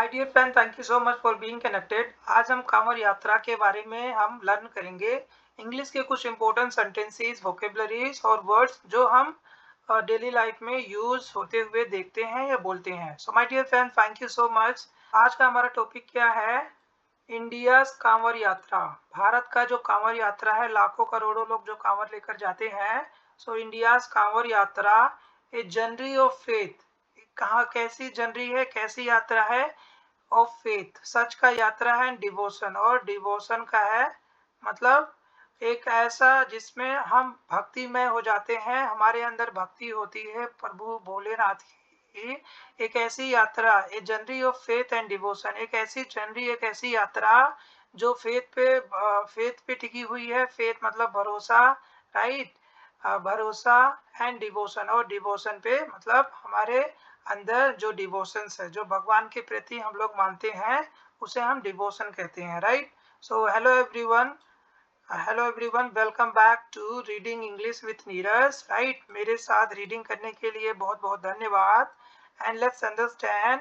My dear friend, thank you so much for being connected. आज हम कांवड़ यात्रा के बारे में हम लर्न करेंगे। इंग्लिश के कुछ इंपॉर्टेंट सेंटेंसेस, वोकेबलरीज और वर्ड्स जो हम डेली लाइफ में यूज होते हुए देखते हैं या बोलते हैं। So my dear friend, thank you so much. आज का हमारा टॉपिक क्या है? इंडिया कांवड़ यात्रा। भारत का जो कांवड़ यात्रा है, लाखों करोड़ों लोग जो कांवड़ लेकर जाते हैं। सो इंडिया कांवड़ यात्रा ए जर्नी ऑफ फेथ। कहाँ कैसी जर्नी है, कैसी यात्रा है? ऑफ फेथ, सच का यात्रा है। डिवोशन, और डिवोशन का है मतलब एक ऐसा जिसमें हम भक्तिमय हो जाते हैं, हमारे अंदर भक्ति होती है प्रभु भोलेनाथ की। एक ऐसी यात्रा, a journey of faith and devotion, एक ऐसी जर्नी, एक ऐसी यात्रा जो फेथ पे टिकी हुई है। फेथ मतलब भरोसा, राइट? भरोसा एंड डिवोशन, और डिवोशन पे मतलब हमारे अंदर जो डिवोशंस है, जो भगवान के प्रति हम लोग मानते हैं, उसे हम डिवोशन कहते हैं, right? So hello everyone, welcome back to reading English with Neeraj, right? मेरे साथ रीडिंग करने के लिए बहुत बहुत धन्यवाद। And let's understand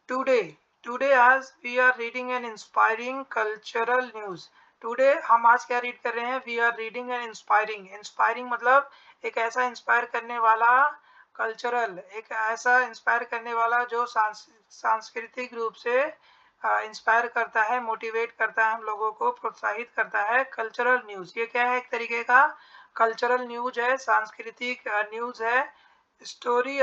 today today आज we are reading an inspiring cultural news. Today हम आज क्या रीड कर रहे हैं? We are reading an inspiring मतलब एक ऐसा इंस्पायर करने वाला कल्चरल, एक ऐसा इंस्पायर करने वाला जो सांस्कृतिक रूप से इंस्पायर करता है, मोटिवेट करता है, हम लोगों को प्रोत्साहित करता है। कल्चरल न्यूज, ये क्या है? एक तरीके का कल्चरल न्यूज है, सांस्कृतिक न्यूज है। Story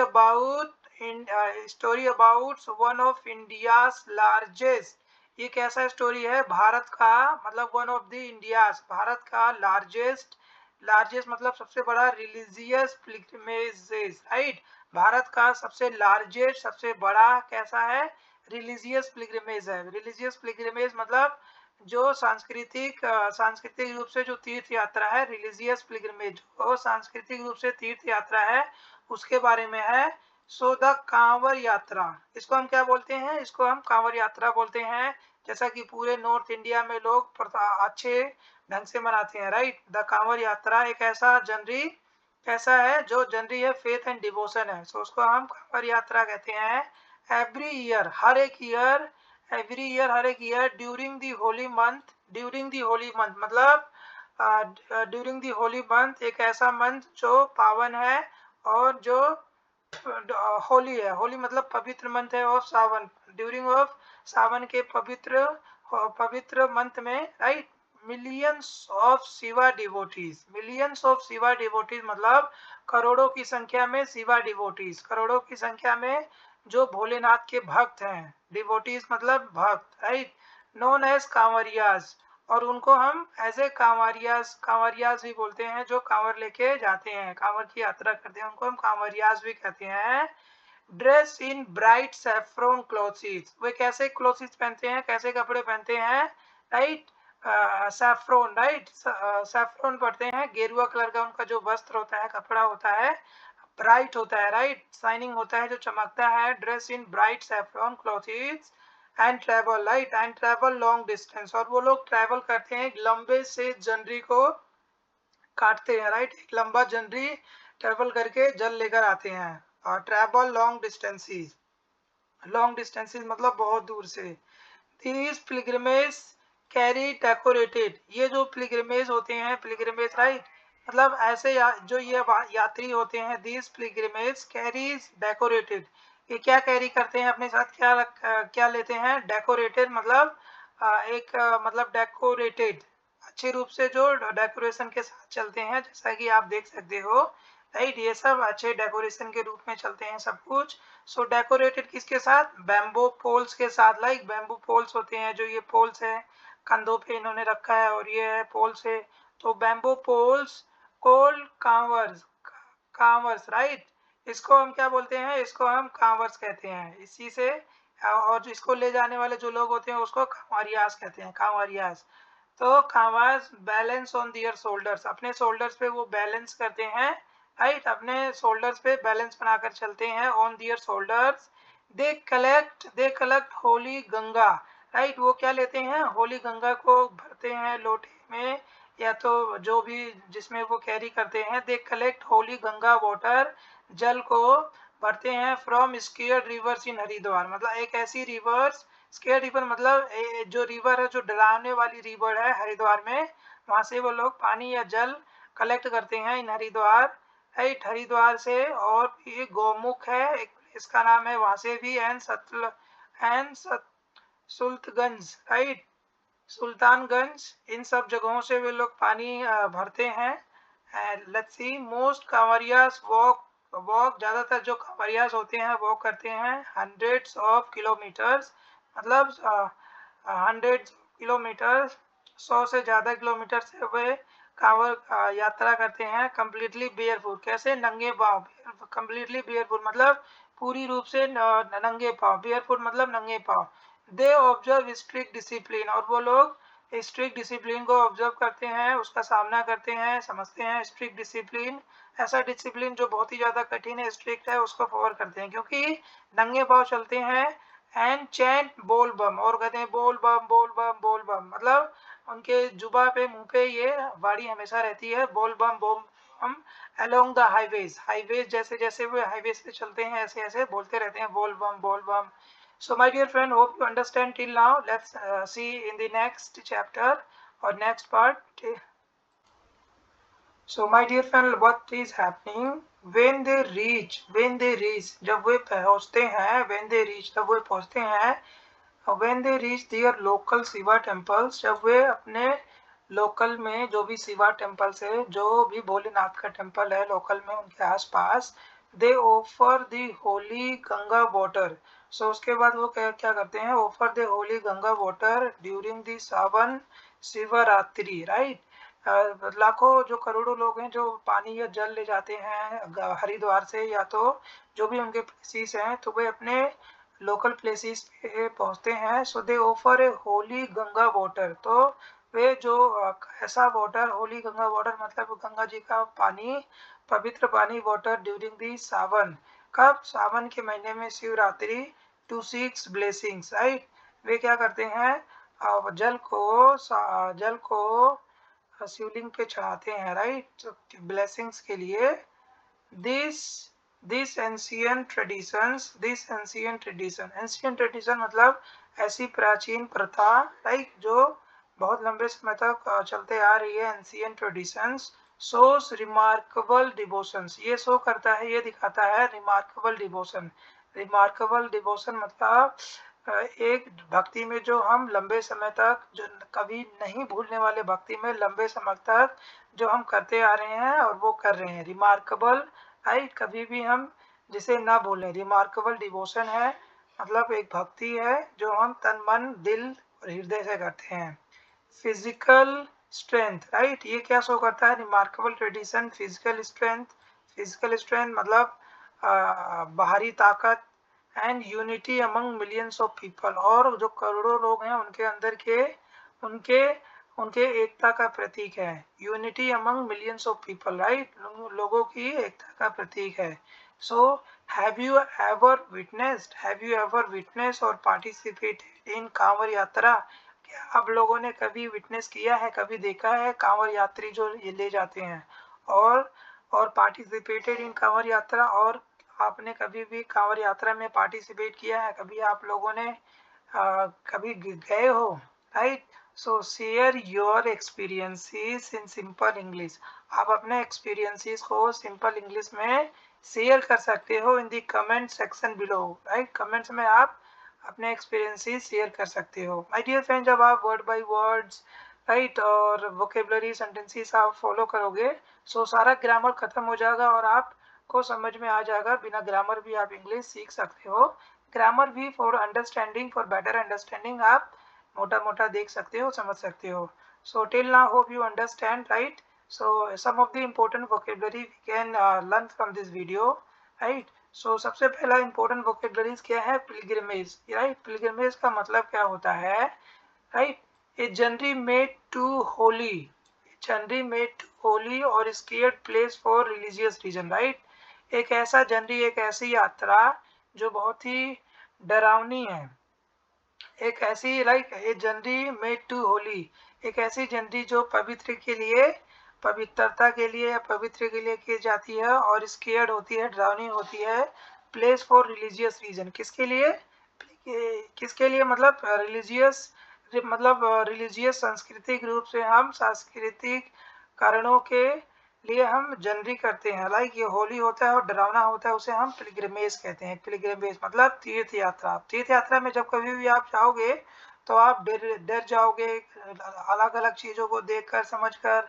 about one of India's largest. ये कैसा स्टोरी है? भारत का मतलब one of the India's, Bharat का लार्जेस्ट मतलब सबसे बड़ा रिलीजियस पिलग्रिमेजेस, राइट? भारत का सबसे लार्जेस्ट, सबसे बड़ा कैसा है? रिलीजियस पिलग्रिमेज है। रिलीजियस पिलग्रिमेज मतलब जो सांस्कृतिक रूप से जो तीर्थ यात्रा है। रिलीजियस पिलग्रिमेज जो सांस्कृतिक रूप से तीर्थ यात्रा है, उसके बारे में है। सो द कांवड़ यात्रा, इसको हम क्या बोलते हैं? इसको हम कांवड़ यात्रा बोलते हैं। जैसा कि पूरे नॉर्थ इंडिया में लोग अच्छे ढंग से मनाते हैं, राइट? द कांवड़ यात्रा एक ऐसा जनरी, कैसा है? जो जनरी है, फेथ एंड डिवोशन है। सो उसको हम कांवड़ यात्रा कहते हैं। एवरी ईयर, हर एक ईयर, हर एक year during the Holi month मतलब ड्यूरिंग दी होली मंथ, एक ऐसा मंथ जो पावन है और जो होली है। होली मतलब पवित्र मंथ है ऑफ सावन, ड्यूरिंग ऑफ सावन के पवित्र मंथ में, right? Millions of Shiva devotees मतलब करोड़ों की संख्या में शिवा डिवोटीज, करोड़ों की संख्या में जो भोलेनाथ के भक्त हैं। डिवोटीज मतलब भक्त, राइट? नोन एज कांवरियाज, और उनको हम एज ए कांवरियाज भी बोलते हैं। जो कांवर लेके जाते हैं, कांवर की यात्रा करते हैं, उनको हम कांवरियाज भी कहते हैं। Dress in bright saffron clothes, वे कैसे क्लोथ्स पहनते हैं, कैसे कपड़े पहनते हैं? राइट? Saffron, right? सैफ्रॉन पहनते हैं, गेरुआ कलर का उनका जो वस्त्र होता है, कपड़ा होता है, ब्राइट होता है, राइट? शाइनिंग होता है, जो चमकता है। Dress in bright saffron clothes and travel, right? And travel long distance, और वो लोग ट्रेवल करते हैं, लंबे से जर्नी को काटते हैं, राइट? एक लंबा जर्नी ट्रेवल करके जल लेकर आते हैं। और ट्रेवल लॉन्ग डिस्टेंसेस मतलब बहुत दूर से। दीज पिलग्रिमेज कैरी डेकोरेटेड, ये जो पिलग्रिमेज होते हैं, पिलग्रिमेज, राइट? मतलब ऐसे जो ये यात्री होते हैं, दीज पिलग्रिमेज कैरीज डेकोरेटेड, ये क्या कैरी करते हैं अपने साथ? क्या लेते हैं? डेकोरेटेड मतलब मतलब डेकोरेटेड, अच्छे रूप से जो डेकोरेशन के साथ चलते हैं, जैसा कि आप देख सकते हो, राइट? ये सब अच्छे डेकोरेशन के रूप में चलते हैं सब कुछ। सो डेकोरेटेड किसके साथ? बैम्बो पोल्स के साथ। लाइक बैम्बो पोल्स होते हैं, जो ये पोल्स है कंधों पे इन्होंने रखा है, और ये है पोल्स है। तो बैम्बो पोल्स कोल्ड कांवर्स, राइट? इसको हम क्या बोलते हैं? इसको हम कांवर्स कहते हैं, इसी से। और इसको ले जाने वाले जो लोग होते हैं, उसको कांवरियास कहते हैं, कांवरियास। तो कांवास बैलेंस ऑन दियर शोल्डर्स, अपने शोल्डर्स पे वो बैलेंस करते हैं, राइट? अपने शोल्डर्स पे बैलेंस बनाकर चलते हैं, on their shoulders. They collect holy Ganga, right? वो क्या लेते हैं? होली गंगा को भरते हैं लोटे में, या तो जो भी जिसमें वो कैरी करते हैं। दे कलेक्ट होली गंगा वाटर, जल को भरते हैं, फ्रॉम स्केयर्ड रिवर्स इन हरिद्वार, मतलब एक ऐसी रिवर्स स्केयर रिवर मतलब जो रिवर है, जो डरावने वाली रिवर है हरिद्वार में, वहां से वो लोग पानी या जल कलेक्ट करते हैं इन हरिद्वार, राइट, हरिद्वार से। और ये गौमुख है एक, इसका नाम है, वहां से भी, एंड सुल्तानगंज, राइट, सुल्तानगंज, इन सब जगहों से वे लोग पानी भरते हैं। लेट्स सी, मोस्ट कांवरियास वॉक वॉक ज्यादातर जो कांवरियास होते हैं वॉक करते हैं हंड्रेड्स ऑफ किलोमीटर्स, मतलब 100 किलोमीटर, 100 से ज्यादा किलोमीटर से वे कांवर यात्रा करते हैं कंप्लीटली बेयरफुट। कैसे? नंगे पाँव, कंप्लीटली बेयरफुट मतलब पूरी रूप से नंगे पाँव, बेयरफुट मतलब नंगे पाँव। दे ऑब्जर्व स्ट्रिक्ट डिसिप्लिन, और वो लोग स्ट्रिक्ट डिसिप्लिन को ऑब्जर्व करते हैं, उसका सामना करते हैं, समझते हैं। स्ट्रिक्ट डिसिप्लिन, ऐसा डिसिप्लिन जो बहुत ही ज्यादा कठिन है, स्ट्रिक्ट है, उसको फॉलो करते हैं क्योंकि नंगे पाँव चलते हैं। एंड चैंट बोल बम, और कहते हैं बोल बम बोल बम बोल बम, मतलब उनके जुबा पे, मुंह पे ये वाणी हमेशा रहती है, बोल बम बोल बम। अलोंग द हाईवेज जैसे जैसे वो हाईवेज पे चलते हैं ऐसे ऐसे बोलते रहते हैं बोल बम बोल बम। So my dear friend, hope you understand till now. Let's see in the next chapter or next part. So my dear friend, what is happening when they reach, जब वे पहुंचते हैं, when they reach, जब वे पहुंचते हैं, when they reach their local Shiva temples, जब वे अपने local में जो भी शिवा टेम्पल्स है, जो भी भोलेनाथ का टेम्पल है लोकल में उनके आसपास, they offer the holy Ganga water. सो उसके बाद वो क्या क्या करते हैं? Offer the holy Ganga water during the Sawan Shivratri, right. लाखों जो करोड़ों लोग हैं जो पानी या जल ले जाते हैं हरिद्वार से, या तो जो भी उनके प्लेसेस हैं, तो वे अपने लोकल प्लेसेस पे पहुंचते हैं। So they offer a holy Ganga water, तो वे जो ऐसा वाटर, होली गंगा वाटर मतलब गंगा जी का पानी, पवित्र पानी, वाटर ड्यूरिंग दी सावन, कब? सावन के महीने में, Shivratri, to seek blessings, right. वे क्या करते हैं? जल को शिवलिंग पे चढ़ाते हैं, राइट, ब्लेसिंग्स के लिए। दिस दिस एंशियंट ट्रेडिशन मतलब ऐसी प्राचीन प्रथा, राइट, जो बहुत लंबे समय तक चलते आ रही है। Ancient traditions shows remarkable devotions, ये शो करता है, ये दिखाता है रिमार्केबल डिवोशन। रिमार्केबल डिवोशन मतलब एक भक्ति में जो हम लंबे समय तक, जो कभी नहीं भूलने वाले भक्ति में लंबे समय तक जो हम करते आ रहे हैं और वो कर रहे हैं, रिमार्केबल, राइट, कभी भी हम जिसे ना भूलें। रिमार्केबल डिवोशन है मतलब एक भक्ति है जो हम तन मन दिल और हृदय से करते हैं। फिजिकल स्ट्रेंथ, राइट, ये क्या शो करता है? रिमार्केबल ट्रेडिशन, फिजिकल स्ट्रेंथ मतलब बाहरी ताकत। And unity among millions of people, और जो करोड़ों लोग हैं उनके अंदर के उनके उनके एकता का प्रतीक है। Unity among millions of people, right, लोगों की एकता का प्रतीक है। So have you ever witness और पार्टिसिपेटेड इन कांवर यात्रा? क्या आप लोगों ने कभी विटनेस किया है, कभी देखा है कांवर यात्री जो ये ले जाते हैं, और पार्टिसिपेटेड इन कांवर यात्रा, और आपने कभी भी कांवर यात्रा में पार्टिसिपेट किया है? कभी आप लोगों ने कभी गए हो, right. So share your experiences in simple English, आप अपने एक्सपीरियंसेस को सिंपल इंग्लिश में शेयर कर सकते हो in the comment section below, right, comments में आप अपने एक्सपीरियंसेस शेयर कर सकते हो। माय डियर फ्रेंड, जब आप वर्ड बाय वर्ड्स, राइट, और वोकेबलरी सेंटेंसेस आप फॉलो करोगे, सो सारा ग्रामर खत्म हो जाएगा और आप को समझ में आ जाएगा। बिना ग्रामर भी आप इंग्लिश सीख सकते हो। ग्रामर भी for understanding, for better understanding आप मोटा मोटा देख सकते हो, समझ सकते हो। So till now hope you understand, right. So some of the important vocabulary we can learn from this video, right. So सबसे पहला इम्पोर्टेंट वोकेबलरीज क्या है? Pilgrimage, right. पिलग्रिमेज का मतलब क्या होता है, right? A journey made to holy, journey made to holy और sacred place for religious reason, right. एक ऐसा जर्नी, एक ऐसी यात्रा जो बहुत ही डरावनी है, एक ऐसी, like a journey made to holy, एक ऐसी जर्नी जो पवित्र के लिए, पवित्रता के लिए या पवित्र के लिए की जाती है, और स्केयर्ड होती है, डरावनी होती है। प्लेस फॉर रिलीजियस रीजन, किसके लिए? किसके लिए, मतलब रिलीजियस, मतलब रिलीजियस सांस्कृतिक रूप से हम सांस्कृतिक कारणों के लिए हम जनवरी करते हैं। लाइक ये होली होता है और डरावना होता है, उसे हम पिलग्रिमेज कहते हैं। पिलग्रिमेज मतलब तीर्थ यात्रा। तीर्थ यात्रा में जब कभी भी आप जाओगे तो आप डर जाओगे अलग अलग चीजों को देखकर समझकर।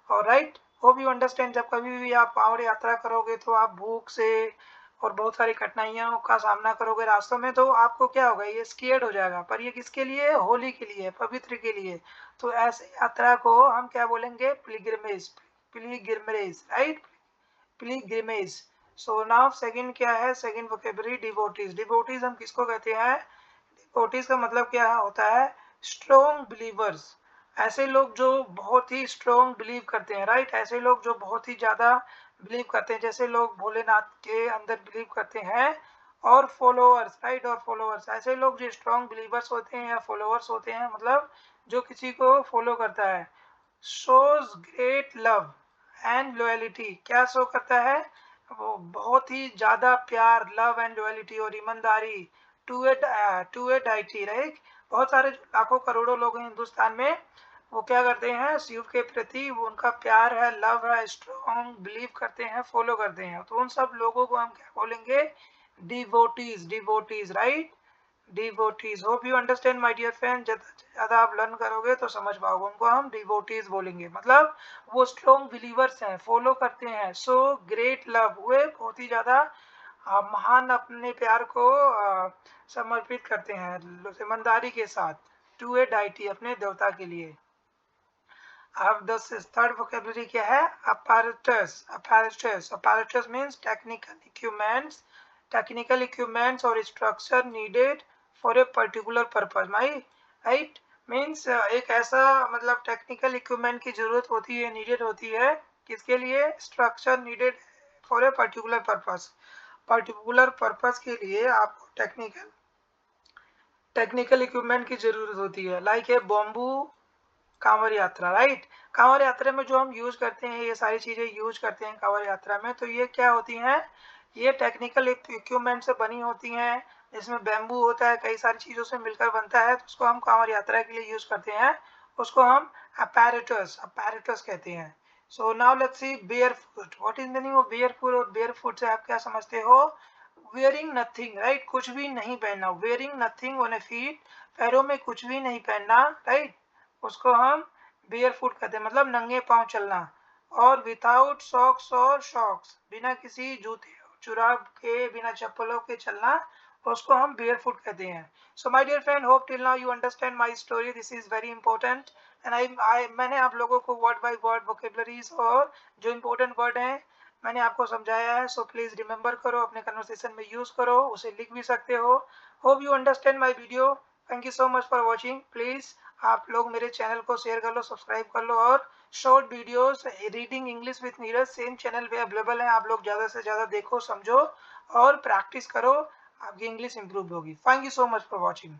और राइट, होप यू अंडरस्टैंड, जब कभी भी आप कांवड़ यात्रा करोगे तो आप भूख से और बहुत सारी कठिनाइयों का सामना करोगे रास्तों में, तो आपको क्या होगा, ये स्केर्ड हो जाएगा। पर ये किसके लिए, होली के लिए, पवित्र के लिए। तो ऐसे यात्रा को हम क्या बोलेंगे, pilgrimage. Pilgrimage, right, pilgrimage. So now second क्या है, सेकंड वोकैबुलरी, डिवोटीज। डिवोटीज हम किसको कहते हैं, डिवोटीज का मतलब क्या होता है, स्ट्रॉन्ग बिलीवर्स। ऐसे लोग जो बहुत ही स्ट्रॉन्ग बिलीव करते हैं, राइट, ऐसे लोग जो बहुत ही ज्यादा बिलीव करते हैं, जैसे लोग भोलेनाथ के अंदर बिलीव करते हैं। और फॉलोअर्स, राइट, और फॉलोअर्स, ऐसे लोग जो स्ट्रॉन्ग बिलीवर्स होते हैं या फॉलोअर्स होते हैं, मतलब जो किसी को फॉलो करता है। Shows great love and loyalty, क्या शो करता है, वो बहुत ही ज्यादा प्यार, लव एंड लॉयलिटी और ईमानदारी टू ए डाइटी, राइट। बहुत सारे लाखों करोड़ों लोग हैं हिंदुस्तान में, वो क्या करते हैं, शिव के प्रति वो उनका प्यार है, लव है, स्ट्रॉन्ग बिलीव करते हैं, फॉलो करते हैं। तो उन सब लोगों को हम क्या बोलेंगे, devotees. Devotees, right, devotees. Hope you understand my dear friend, ज्यादा आप लर्न करोगे तो समझ पाओगे। उनको हम डिवोटीज बोलेंगे, मतलब वो स्ट्रॉन्ग बिलीवर्स हैं, फॉलो करते हैं। सो ग्रेट लव, वे बहुत ही ज्यादा महान अपने प्यार को समर्पित करते हैं ईमानदारी के साथ, टू ए डाइटी, अपने देवता के लिए। अब थर्ड वोकैबुलरी क्या है, apparatus। apparatus, apparatus means technical equipments or structure needed for a particular purpose, right, means एक ऐसा, मतलब टेक्निकल इक्विपमेंट की जरूरत होती है, नीडेड होती है, किसके लिए, structure needed for a particular purpose. Particular purpose के लिए आपको टेक्निकल इक्विपमेंट की जरूरत होती है। लाइक ए बॉम्बू कांवड़ यात्रा, राइट। कांवड़ यात्रा में जो हम यूज करते हैं, ये सारी चीजें यूज करते हैं कांवड़ यात्रा में, तो ये क्या होती हैं, ये टेक्निकल इक्विपमेंट से बनी होती हैं, जिसमें बैम्बू होता है, कई सारी चीजों से मिलकर बनता है, तो उसको हम कांवड़ यात्रा के लिए यूज करते हैं। उसको हम अपैरेटस कहते हैं। So now let's see barefoot. What is meaning of barefoot, और बेयरफुट से आप क्या समझते हो, वेयरिंग नथिंग, राइट, कुछ भी नहीं पहनना। Wearing nothing on A feet, पैरों में कुछ भी नहीं पहनना, राइट, उसको हम बेयर फुट कहते हैं, मतलब नंगे पांव चलना। और विदाउट सॉक्स और शॉक्स, बिना किसी जूते चुराब के, बिना चप्पलों के चलना, उसको हम बेयर फुट कहते हैं। So my dear friend, hope till now you understand my story, this is very important. And मैंने आप लोगों को वर्ड बाय वर्ड वोकेबलरीज और जो इंपॉर्टेंट वर्ड हैं मैंने आपको समझाया है। सो प्लीज रिमेंबर करो, अपने कन्वर्सेशन में यूज करो, उसे लिख भी सकते हो। Hope you understand my video. Thank you so much for watching. Please आप लोग मेरे चैनल को शेयर कर लो, सब्सक्राइब कर लो, और short videos reading English with Neeraj same channel पे अवेलेबल है। आप लोग ज्यादा से ज्यादा देखो, समझो और प्रैक्टिस करो, आपकी इंग्लिश इंप्रूव होगी। Thank you so much for watching.